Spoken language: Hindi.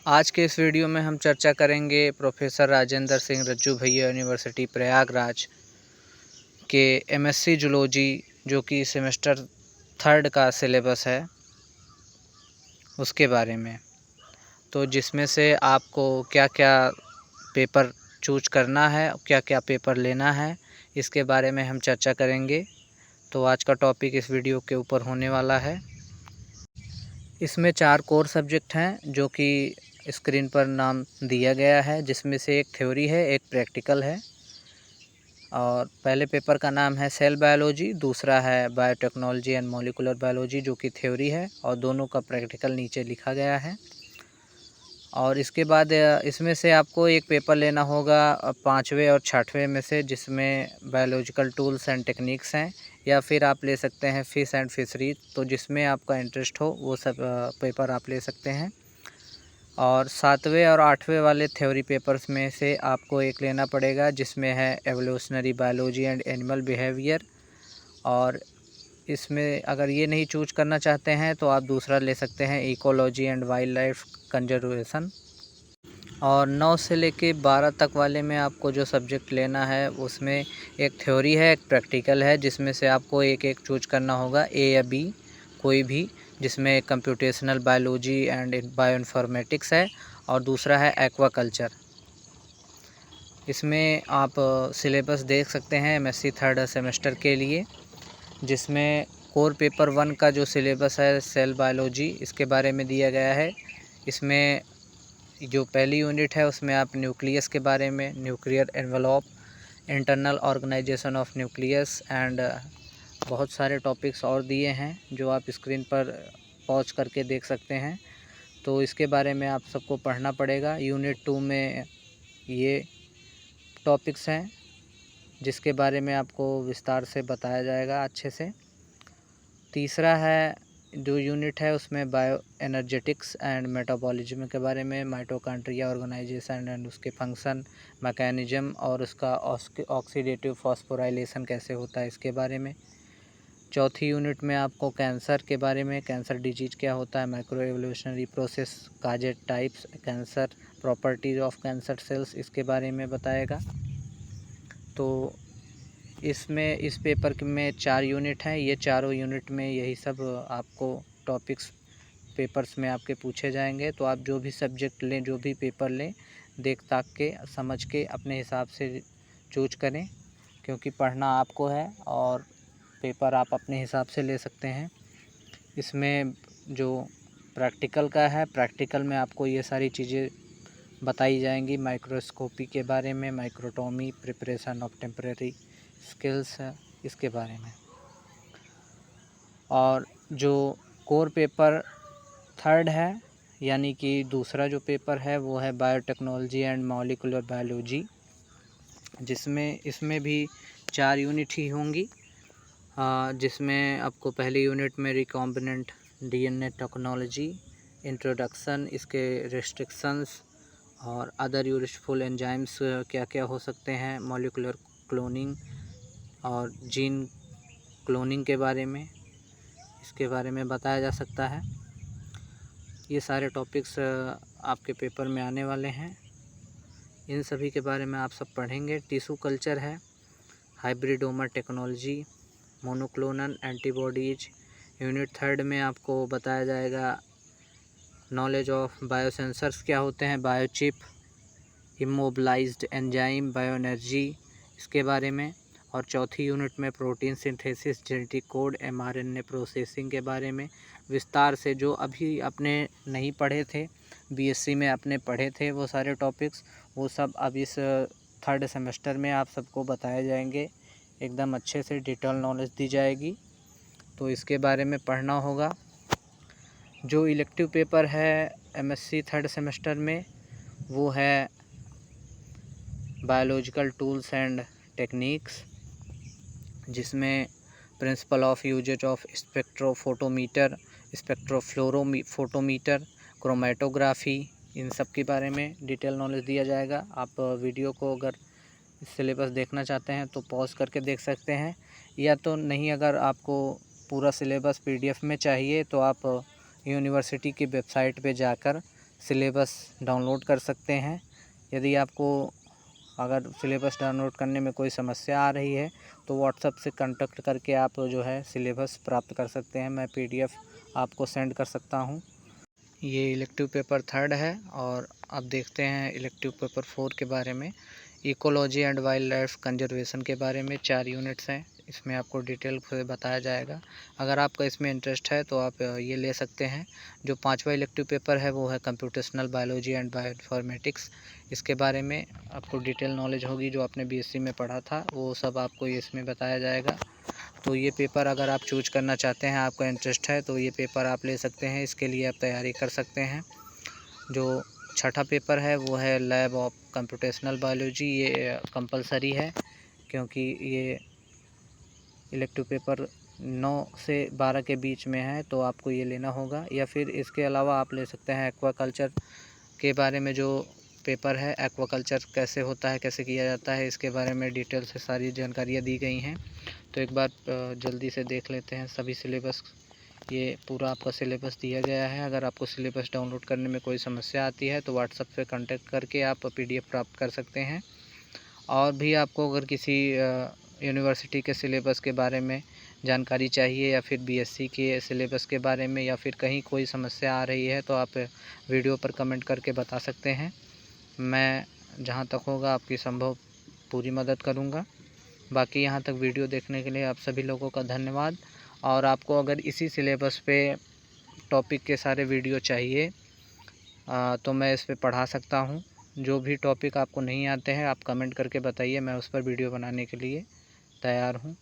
आज के इस वीडियो में हम चर्चा करेंगे प्रोफेसर राजेंद्र सिंह रज्जू भैया यूनिवर्सिटी प्रयागराज के एमएससी जूलॉजी जो कि सेमेस्टर 3 का सिलेबस है उसके बारे में। तो जिसमें से आपको क्या क्या पेपर चूज करना है, क्या क्या पेपर लेना है, इसके बारे में हम चर्चा करेंगे। तो आज का टॉपिक इस वीडियो के ऊपर होने वाला है। इसमें 4 कोर सब्जेक्ट हैं जो कि स्क्रीन पर नाम दिया गया है, जिसमें से एक थ्योरी है, एक प्रैक्टिकल है। और पहले पेपर का नाम है सेल बायोलॉजी, दूसरा है बायोटेक्नोलॉजी एंड मॉलिक्यूलर बायोलॉजी जो कि थ्योरी है, और दोनों का प्रैक्टिकल नीचे लिखा गया है। और इसके बाद इसमें से आपको एक पेपर लेना होगा 5वें और 6वें में से, जिसमें बायोलॉजिकल टूल्स एंड टेक्निक्स हैं, या फिर आप ले सकते हैं फिश एंड फिशरी। तो जिसमें आपका इंटरेस्ट हो वो सब पेपर आप ले सकते हैं। और 7वें और 8वें वाले थ्योरी पेपर्स में से आपको एक लेना पड़ेगा, जिसमें है evolutionary biology and animal behaviour. और इसमें अगर ये नहीं चूज करना चाहते हैं तो आप दूसरा ले सकते हैं ecology and wild life conservation. और 9 से लेके 12 तक वाले में आपको जो सब्जेक्ट लेना है उसमें एक थ्योरी है, एक प्रैक्टिकल है, जिसमें से आपको एक एक चूज करना होगा, ए या बी कोई भी, जिसमें कंप्यूटेशनल बायोलॉजी एंड बायोइन्फॉर्मेटिक्स है, और दूसरा है एक्वाकल्चर। इसमें आप सिलेबस देख सकते हैं एमएससी 3rd सेमेस्टर के लिए, जिसमें कोर पेपर 1 का जो सिलेबस है सेल बायोलॉजी, इसके बारे में दिया गया है। इसमें जो पहली यूनिट है उसमें आप न्यूक्लियस के बारे में, nuclear envelope, internal organisation of nucleus and बहुत सारे टॉपिक्स और दिए हैं जो आप स्क्रीन पर पॉज करके देख सकते हैं। तो इसके बारे में आप सबको पढ़ना पड़ेगा। यूनिट 2 में ये टॉपिक्स हैं जिसके बारे में आपको विस्तार से बताया जाएगा अच्छे से। तीसरा है जो यूनिट है उसमें बायो एनर्जेटिक्स एंड मेटाबॉलिज्म के बारे में, माइटोकॉन्ड्रिया ऑर्गेनाइजेशन एंड उसके फंक्शन, मैकेनिज्म और उसका ऑक्सीडेटिव फॉस्फोराइलेशन कैसे होता है इसके बारे में। चौथी यूनिट में आपको कैंसर के बारे में, कैंसर डिजीज क्या होता है, माइक्रो एवोल्यूशनरी प्रोसेस, काजेट types, cancer, properties of cancer cells, इसके बारे में बताएगा। तो इसमें इस पेपर में 4 यूनिट हैं। ये चारों यूनिट में यही सब आपको टॉपिक्स पेपर्स में आपके पूछे जाएंगे। तो आप जो भी सब्जेक्ट लें, जो भी पेपर लें, देख ताक के समझ के अपने हिसाब से चूज करें, क्योंकि पढ़ना आपको है और पेपर आप अपने हिसाब से ले सकते हैं। इसमें जो प्रैक्टिकल का है, प्रैक्टिकल में आपको ये सारी चीज़ें बताई जाएंगी, माइक्रोस्कोपी के बारे में, microtomy, preparation of temporary skills है इसके बारे में। और जो कोर पेपर 3rd है, यानी कि दूसरा जो पेपर है वो है बायोटेक्नोलॉजी एंड मॉलिक्यूलर बायोलॉजी, जिसमें इसमें भी 4 यूनिट ही होंगी। जिसमें आपको पहली यूनिट में रिकॉम्बिनेंट डीएनए टेक्नोलॉजी, इंट्रोडक्शन, इसके रेस्ट्रिक्शंस और अदर यूजफुल एंजाइम्स क्या क्या हो सकते हैं, मॉलिक्यूलर क्लोनिंग और जीन क्लोनिंग के बारे में, इसके बारे में बताया जा सकता है। ये सारे टॉपिक्स आपके पेपर में आने वाले हैं, इन सभी के बारे में आप सब पढ़ेंगे। टिश्यू कल्चर है, hybridoma technology, monoclonal antibodies. Unit 3rd में आपको बताया जाएगा नॉलेज ऑफ बायोसेंसर्स क्या होते हैं, बायोचिप, इमोबिलाइज्ड एंजाइम, बायोएनर्जी, इसके बारे में। और चौथी यूनिट में protein synthesis, genetic code, mRNA processing के बारे में विस्तार से, जो अभी अपने नहीं पढ़े थे, बीएससी में अपने पढ़े थे वो सारे टॉपिक्स, वो सब अब इस 3rd सेमेस्टर में आप सबको बताए जाएंगे, एकदम अच्छे से डिटेल नॉलेज दी जाएगी। तो इसके बारे में पढ़ना होगा। जो इलेक्टिव पेपर है एमएससी 3rd सेमेस्टर में वो है बायोलॉजिकल टूल्स एंड टेक्निक्स, जिसमें principle of usages of spectrophotometer, spectrofluorophotometer, chromatography, इन सब के बारे में डिटेल नॉलेज दिया जाएगा। आप वीडियो को अगर सिलेबस देखना चाहते हैं तो पॉज करके देख सकते हैं, या तो नहीं, अगर आपको पूरा सिलेबस पीडीएफ में चाहिए तो आप यूनिवर्सिटी की वेबसाइट पे जाकर सिलेबस डाउनलोड कर सकते हैं। यदि आपको अगर सिलेबस डाउनलोड करने में कोई समस्या आ रही है तो व्हाट्सएप से कांटेक्ट करके आप जो है सिलेबस प्राप्त कर सकते हैं। मैं PDF आपको सेंड कर सकता हूं। ये इलेक्टिव पेपर 3 है और अब देखते हैं इलेक्टिव पेपर 4 के बारे में। Ecology and wild life conservation के बारे में 4 यूनिट्स हैं। इसमें आपको डिटेल से बताया जाएगा। अगर आपका इसमें इंटरेस्ट है तो आप ये ले सकते हैं। जो 5वां इलेक्टिव पेपर है वो है कंप्यूटेशनल बायोलॉजी एंड बायोइन्फॉर्मेटिक्स। इसके बारे में आपको डिटेल नॉलेज होगी, जो आपने BSc में पढ़ा था वो सब आपको इसमें बताया जाएगा। तो ये पेपर अगर आप चूज करना चाहते हैं, आपका इंटरेस्ट है, तो ये पेपर आप ले सकते हैं। इसके लिए आप तैयारी कर सकते हैं। जो 6ठा पेपर है वो है लैब ऑफ कंप्यूटेशनल बायोलॉजी। ये कंपलसरी है क्योंकि ये इलेक्टिव पेपर 9 से 12 के बीच में है, तो आपको ये लेना होगा। या फिर इसके अलावा आप ले सकते हैं एक्वाकल्चर के बारे में जो पेपर है। एक्वाकल्चर कैसे होता है, कैसे किया जाता है, इसके बारे में डिटेल से सारी जानकारियाँ दी गई हैं। तो एक बार जल्दी से देख लेते हैं सभी सिलेबस। ये पूरा आपका सिलेबस दिया गया है। अगर आपको सिलेबस डाउनलोड करने में कोई समस्या आती है तो व्हाट्सएप पे कांटेक्ट करके आप PDF प्राप्त कर सकते हैं। और भी आपको अगर किसी यूनिवर्सिटी के सिलेबस के बारे में जानकारी चाहिए या फिर BSc के सिलेबस के बारे में, या फिर कहीं कोई समस्या आ रही है, तो आप वीडियो पर कमेंट करके बता सकते हैं। मैं जहां तक होगा आपकी संभव पूरी मदद करूंगा। बाकी यहां तक वीडियो देखने के लिए आप सभी लोगों का धन्यवाद। और आपको अगर इसी सिलेबस पे टॉपिक के सारे वीडियो चाहिए तो मैं इस पे पढ़ा सकता हूं। जो भी टॉपिक आपको नहीं आते हैं आप कमेंट करके बताइए, मैं उस पर वीडियो बनाने के लिए तैयार हूं।